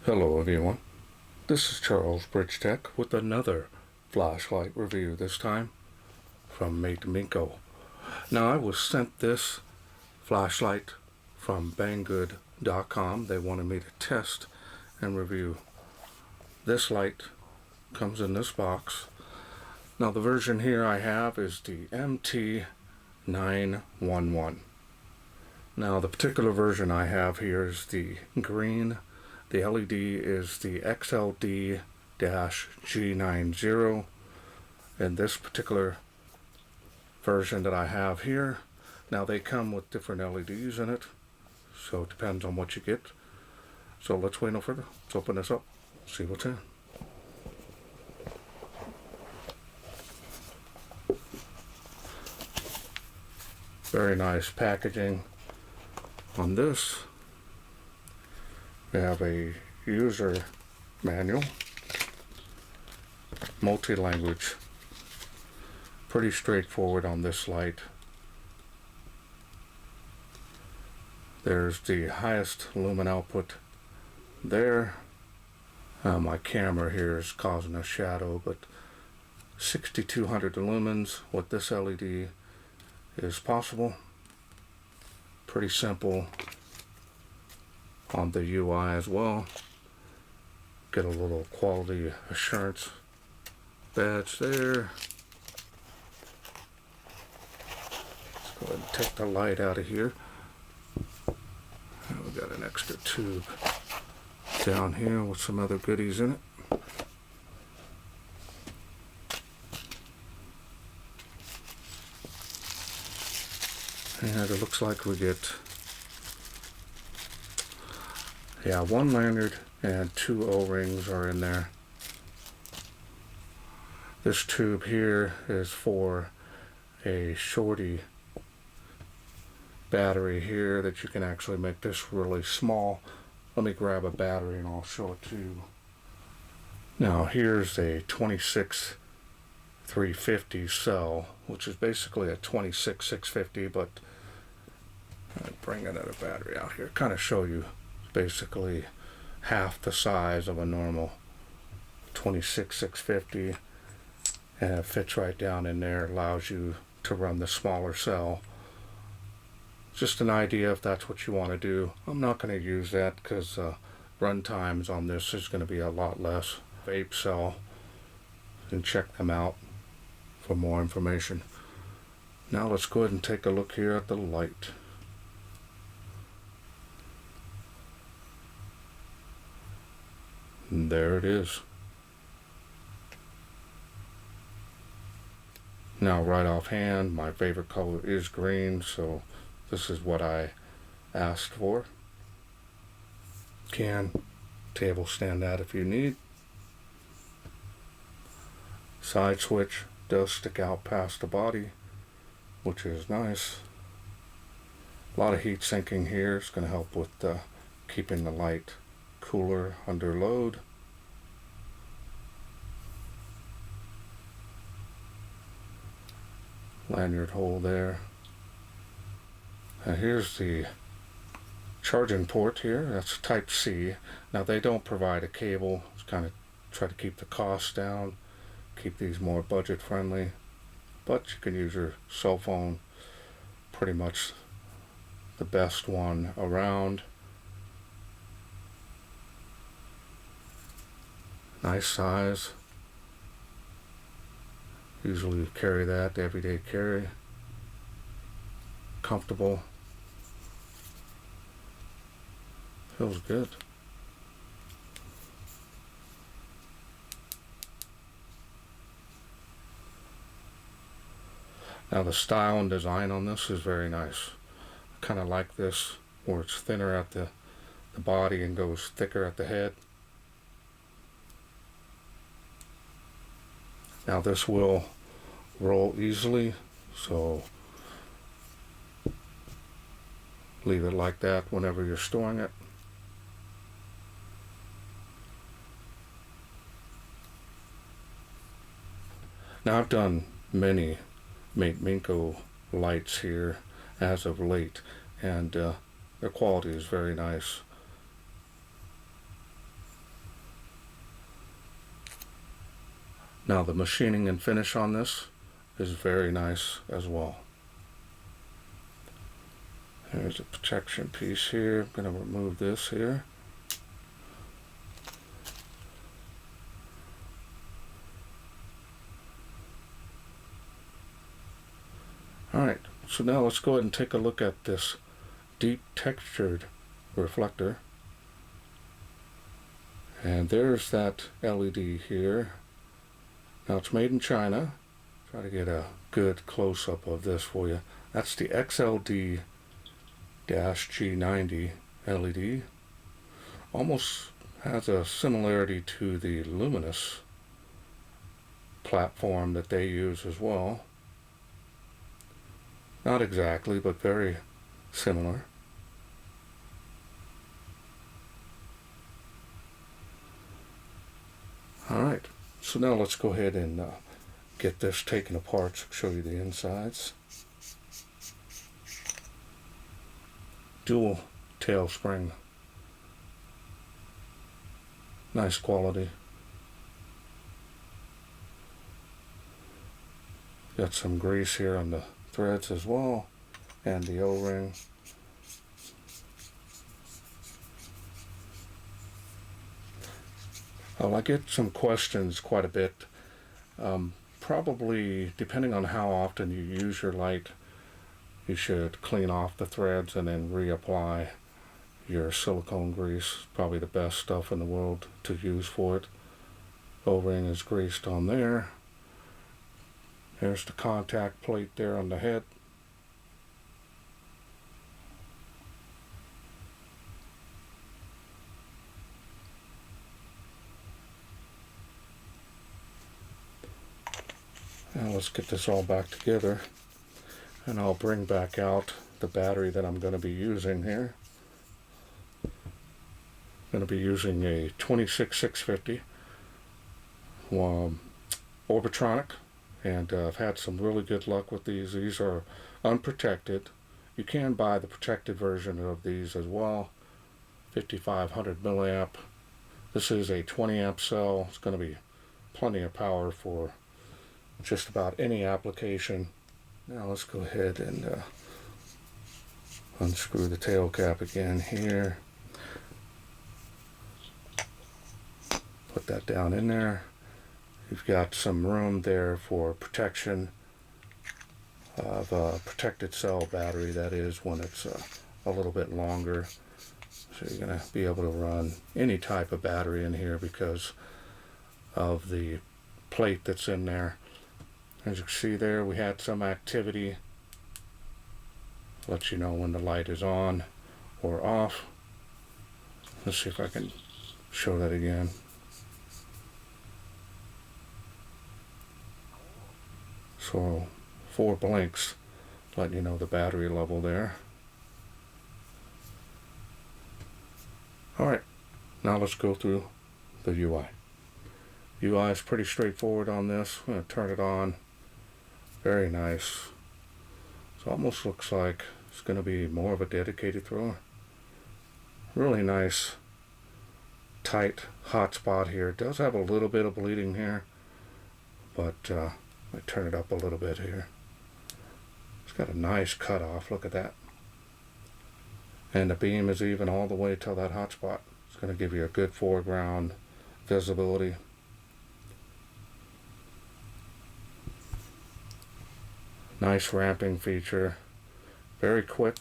Hello everyone, this is Charles BridgTec with another flashlight review, this time from Mateminco. Now I was sent this flashlight from Banggood.com. They wanted me to test and review. This light comes in this box. Now the version here I have is the MT-911. Now the particular version I have here is the green. The LED is the XLD-G90, and this particular version that I have here, now they come with different LEDs in it, so it depends on what you get. So let's wait no further. Let's open this up, see what's in. Very nice packaging on this. We have a user manual, multi-language, pretty straightforward on this light. There's the highest lumen output there. My camera here is causing a shadow, but 6200 lumens with this LED is possible. Pretty simple on the UI as well. Get a little quality assurance badge there. Let's go ahead and take the light out of here. And we got an extra tube down here with some other goodies in it. And it looks like we get one lanyard and 2 O-rings are in there. This tube here is for a shorty battery here that you can actually make this really small. Let me grab a battery and I'll show it to you. Now here's a 26350 cell, which is basically a 26650, but I'm bringing another battery out here, kind of show you. Basically half the size of a normal 26650, and it fits right down in there, allows you to run the smaller cell. Just an idea if that's what you want to do. I'm not going to use that because run times on this is going to be a lot less. Vape cell, and check them out for more information. Now let's go ahead and take a look here at the light. And there it is. Now right offhand, my favorite color is green, so this is what I asked for. Table stand that if you need. Side switch does stick out past the body, which is nice. A lot of heat sinking here. It's going to help with keeping the light cooler under load. Lanyard hole there. And here's the charging port here. That's type C. Now they don't provide a cable. It's kind of try to keep the costs down, keep these more budget friendly, but you can use your cell phone. Pretty much the best one around. Nice size. Usually carry that, everyday carry. Comfortable. Feels good. Now the style and design on this is very nice. I kind of like this where it's thinner at the body and goes thicker at the head. Now this will roll easily, so leave it like that whenever you're storing it. Now I've done many Mateminco lights here as of late, and their quality is very nice. Now the machining and finish on this is very nice as well. There's a protection piece here. I'm going to remove this here. Alright, so now let's go ahead and take a look at this deep textured reflector. And there's that LED here. Now it's made in China. Try to get a good close-up of this for you. That's the XLD-G90 LED. Almost has a similarity to the Lumens platform that they use as well. Not exactly, but very similar. Alright, so now let's go ahead and get this taken apart to show you the insides. Dual tail spring. Nice quality. Got some grease here on the threads as well, and the O-ring. I get some questions quite a bit. Probably, depending on how often you use your light, you should clean off the threads and then reapply your silicone grease. Probably the best stuff in the world to use for it. O-ring is greased on there. There's the contact plate there on the head. Now let's get this all back together, and I'll bring back out the battery that I'm going to be using here. I'm going to be using a 26650 Orbitronic, and I've had some really good luck with these. These are unprotected. You can buy the protected version of these as well. 5500 milliamp. This is a 20 amp cell. It's going to be plenty of power for just about any application. Now let's go ahead and unscrew the tail cap again here. Put that down in there. You've got some room there for protection of a protected cell battery, that is, when it's a little bit longer. So you're going to be able to run any type of battery in here because of the plate that's in there. As you can see there, we had some activity. Let you know when the light is on or off. Let's see if I can show that again. So 4 blinks letting you know the battery level there. Alright, now let's go through the UI. UI is pretty straightforward on this. I'm going to turn it on. Very nice. It almost looks like it's going to be more of a dedicated thrower. Really nice, tight hot spot here. It does have a little bit of bleeding here, but I turn it up a little bit here. It's got a nice cutoff. Look at that. And the beam is even all the way till that hot spot. It's going to give you a good foreground visibility. Nice ramping feature. Very quick.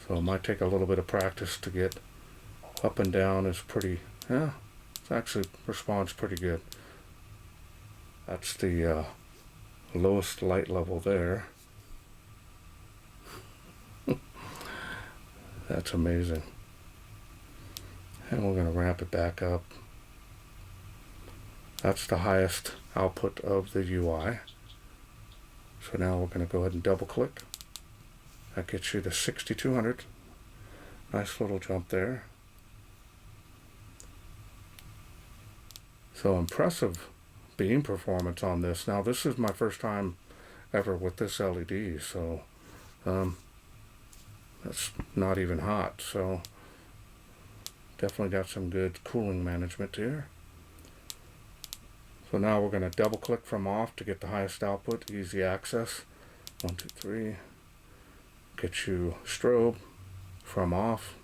So it might take a little bit of practice to get up and down. Is pretty, yeah, it actually responds pretty good. That's the lowest light level there. That's amazing. And we're going to ramp it back up. That's the highest output of the UI. So now we're going to go ahead and double click. That gets you to 6200. Nice little jump there. So impressive beam performance on this. Now this is my first time ever with this LED, so that's not even hot. So definitely got some good cooling management here. So now we're going to double click from off to get the highest output, easy access. 1, 2, 3. Get you strobe from off.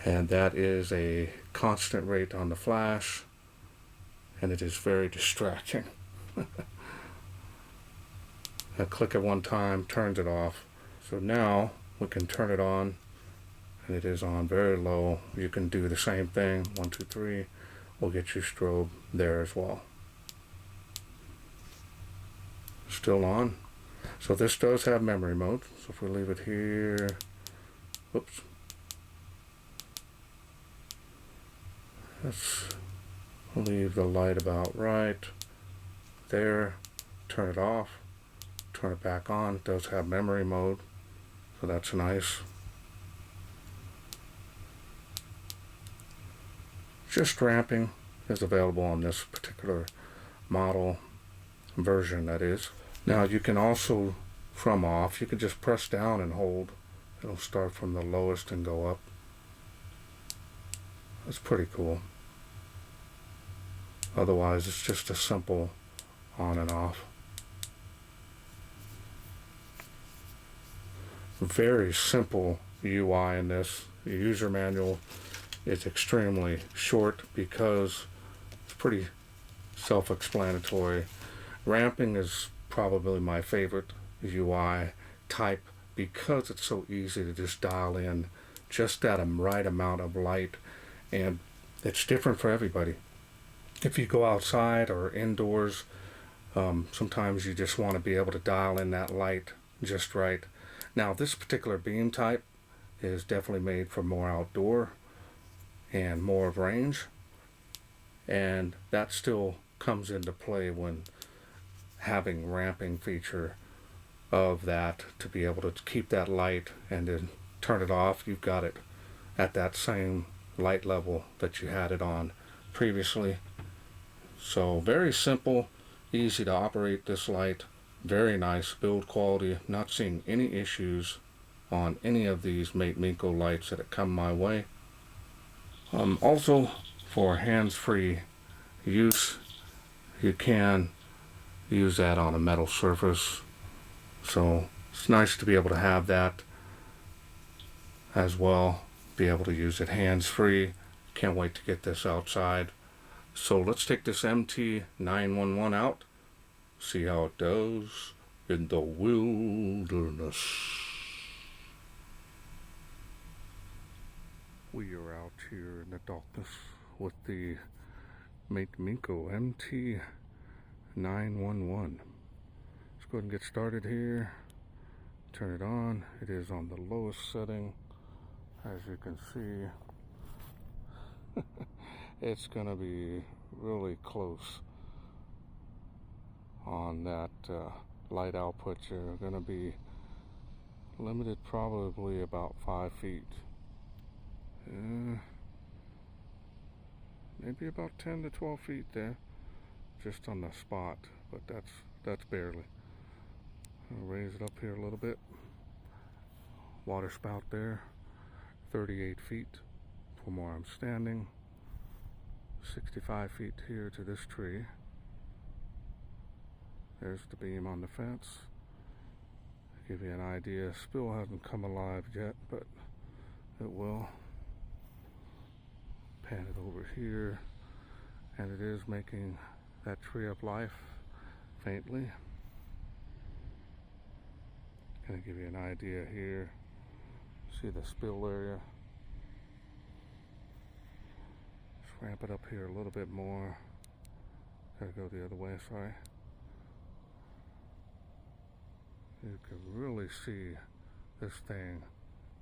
And that is a constant rate on the flash, and it is very distracting. I click it one time, turns it off. So now we can turn it on, and it is on very low. You can do the same thing. 1, 2, 3. We'll get you strobe there as well. Still on. So this does have memory mode. So if we leave it here, whoops. Let's leave the light about right there. Turn it off. Turn it back on. It does have memory mode, so that's nice. Just ramping is available on this particular model version, that is. Now you can also, from off, you can just press down and hold. It'll start from the lowest and go up. That's pretty cool. Otherwise, it's just a simple on and off. Very simple UI in this. The user manual is extremely short because it's pretty self-explanatory. Ramping is probably my favorite UI type because it's so easy to just dial in just that right amount of light, and it's different for everybody. If you go outside or indoors, sometimes you just want to be able to dial in that light just right. Now this particular beam type is definitely made for more outdoor and more of range, and that still comes into play when having ramping feature of that, to be able to keep that light and then turn it off. You've got it at that same light level that you had it on previously. So very simple, easy to operate this light. Very nice build quality. Not seeing any issues on any of these Mateminco lights that have come my way. Also, for hands-free use, you can use that on a metal surface. So it's nice to be able to have that as well. Be able to use it hands-free. Can't wait to get this outside. So let's take this MT-911 out. See how it does in the wilderness. We are out here in the darkness with the Mateminco MT-911. Let's go ahead and get started here. Turn it on. It is on the lowest setting, as you can see. It's gonna be really close on that light output. You're gonna be limited probably about 5 feet. Maybe about 10 to 12 feet there, just on the spot, but that's barely. I'll raise it up here a little bit. Water spout there, 38 feet from where I'm standing, 65 feet here to this tree. There's the beam on the fence. Give you an idea. Spill hasn't come alive yet, but it will. Pan it over here, and it is making that tree of life faintly. Gonna give you an idea here. See the spill area. Let's ramp it up here a little bit more. Gotta go the other way, sorry. You can really see this thing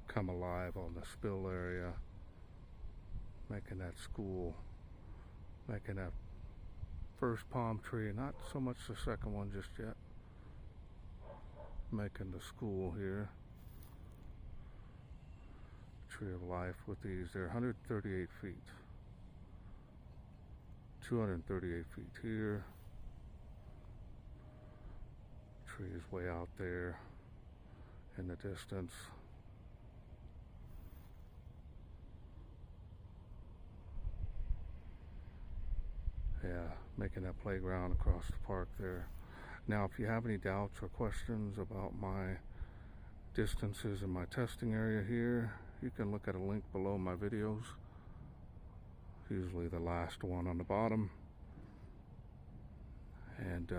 come alive on the spill area, making that school, making that first palm tree, not so much the second one just yet, making the school here. Tree of life with these. They're 138 feet, 238 feet here. Tree is way out there in the distance. Yeah, making that playground across the park there. Now, if you have any doubts or questions about my distances in my testing area here, you can look at a link below my videos, usually the last one on the bottom, and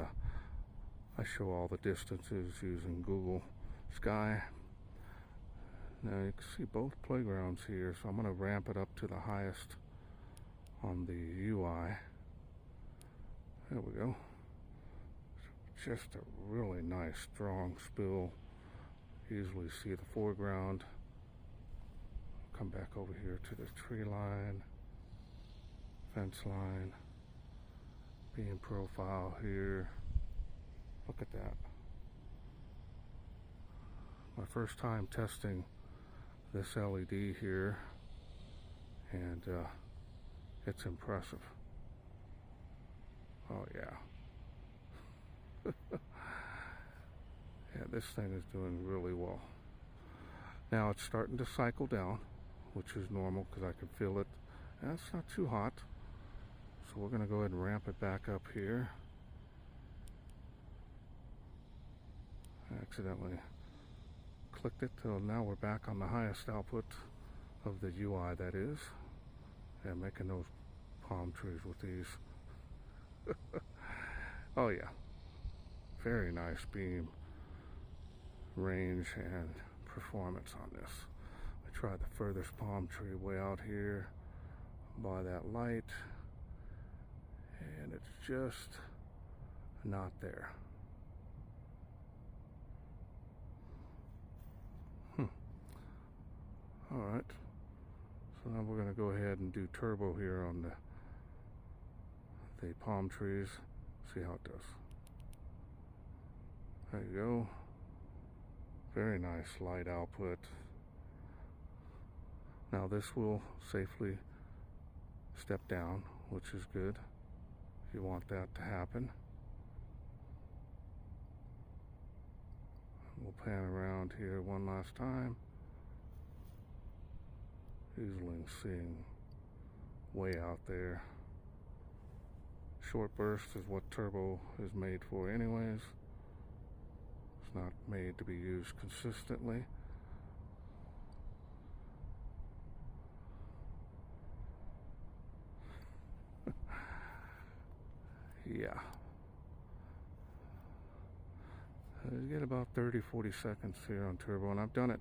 I show all the distances using Google Sky. Now you can see both playgrounds here, so I'm going to ramp it up to the highest on the UI. There we go. Just a really nice strong spill. Usually see the foreground. Come back over here to the tree line, fence line, beam profile here. Look at that. My first time testing this LED here, and it's impressive. Oh yeah. Yeah, this thing is doing really well. Now it's starting to cycle down, which is normal because I can feel it. And it's not too hot. So we're going to go ahead and ramp it back up here. I accidentally clicked it, so now we're back on the highest output of the UI, that is. Yeah, making those palm trees with these. Oh yeah. Very nice beam range and performance on this. I tried the furthest palm tree way out here by that light, and it's just not there. Alright, so now we're going to go ahead and do turbo here on the palm trees, see how it does. There you go. Very nice light output. Now this will safely step down, which is good. You want that to happen. We'll pan around here one last time. Easily seeing way out there. Short burst is what turbo is made for anyways. It's not made to be used consistently. Yeah. You get about 30-40 seconds here on turbo, and I've done it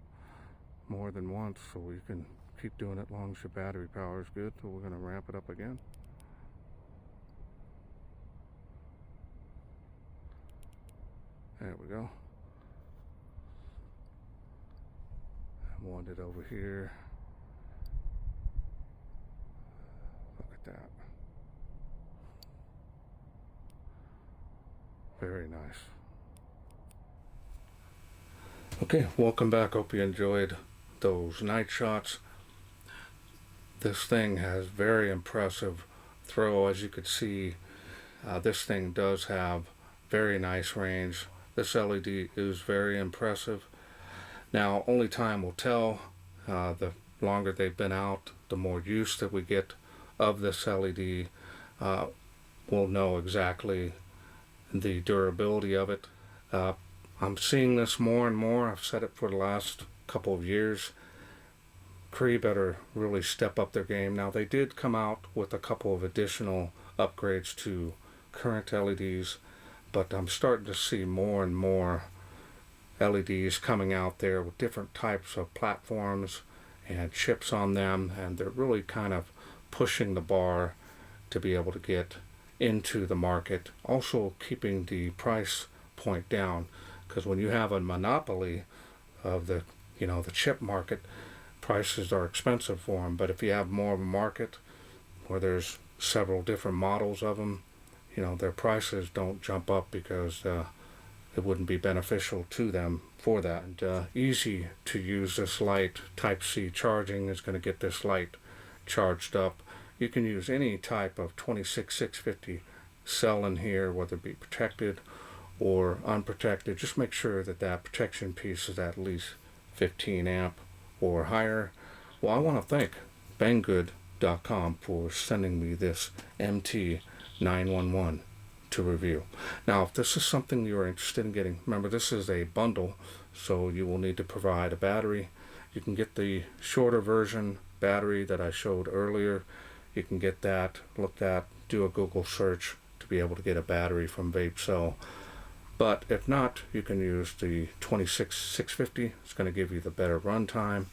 more than once, so you can keep doing it as long as your battery power is good. So we're going to ramp it up again. There we go. I want it over here. Look at that. Very nice. Okay, welcome back. Hope you enjoyed those night shots. This thing has very impressive throw. As you could see, this thing does have very nice range. This LED is very impressive. Now, only time will tell. The longer they've been out, the more use that we get of this LED. We'll know exactly the durability of it. I'm seeing this more and more. I've said it for the last couple of years. Cree better really step up their game. Now, they did come out with a couple of additional upgrades to current LEDs, but I'm starting to see more and more LEDs coming out there with different types of platforms and chips on them, and they're really kind of pushing the bar to be able to get into the market, also keeping the price point down, because when you have a monopoly of the chip market, prices are expensive for them. But if you have more of a market where there's several different models of them, their prices don't jump up because it wouldn't be beneficial to them for that. And easy to use this light. Type-C charging is going to get this light charged up. You can use any type of 26650 cell in here, whether it be protected or unprotected. Just make sure that that protection piece is at least 15 amp or higher. Well, I want to thank Banggood.com for sending me this MT-911 MT-911 to review. Now, if this is something you're interested in getting, remember this is a bundle, so you will need to provide a battery. You can get the shorter version battery that I showed earlier. You can get that, look at, do a Google search to be able to get a battery from VapeCell. But if not, you can use the 26650. It's going to give you the better runtime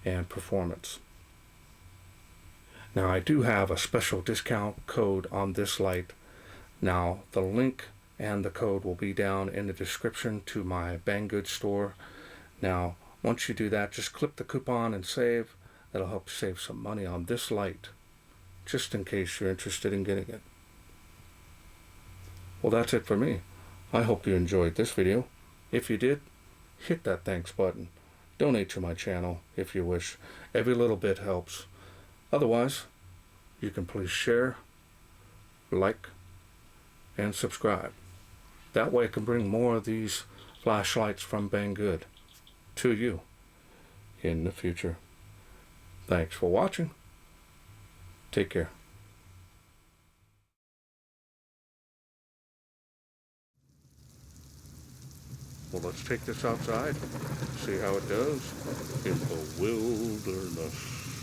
and performance. Now, I do have a special discount code on this light. Now, the link and the code will be down in the description to my Banggood store. Now, once you do that, just click the coupon and save. That'll help save some money on this light, just in case you're interested in getting it. Well, that's it for me. I hope you enjoyed this video. If you did, hit that thanks button. Donate to my channel if you wish. Every little bit helps. Otherwise, you can please share, like, and subscribe. That way I can bring more of these flashlights from Banggood to you in the future. Thanks for watching. Take care. Well, let's take this outside, see how it does in the wilderness.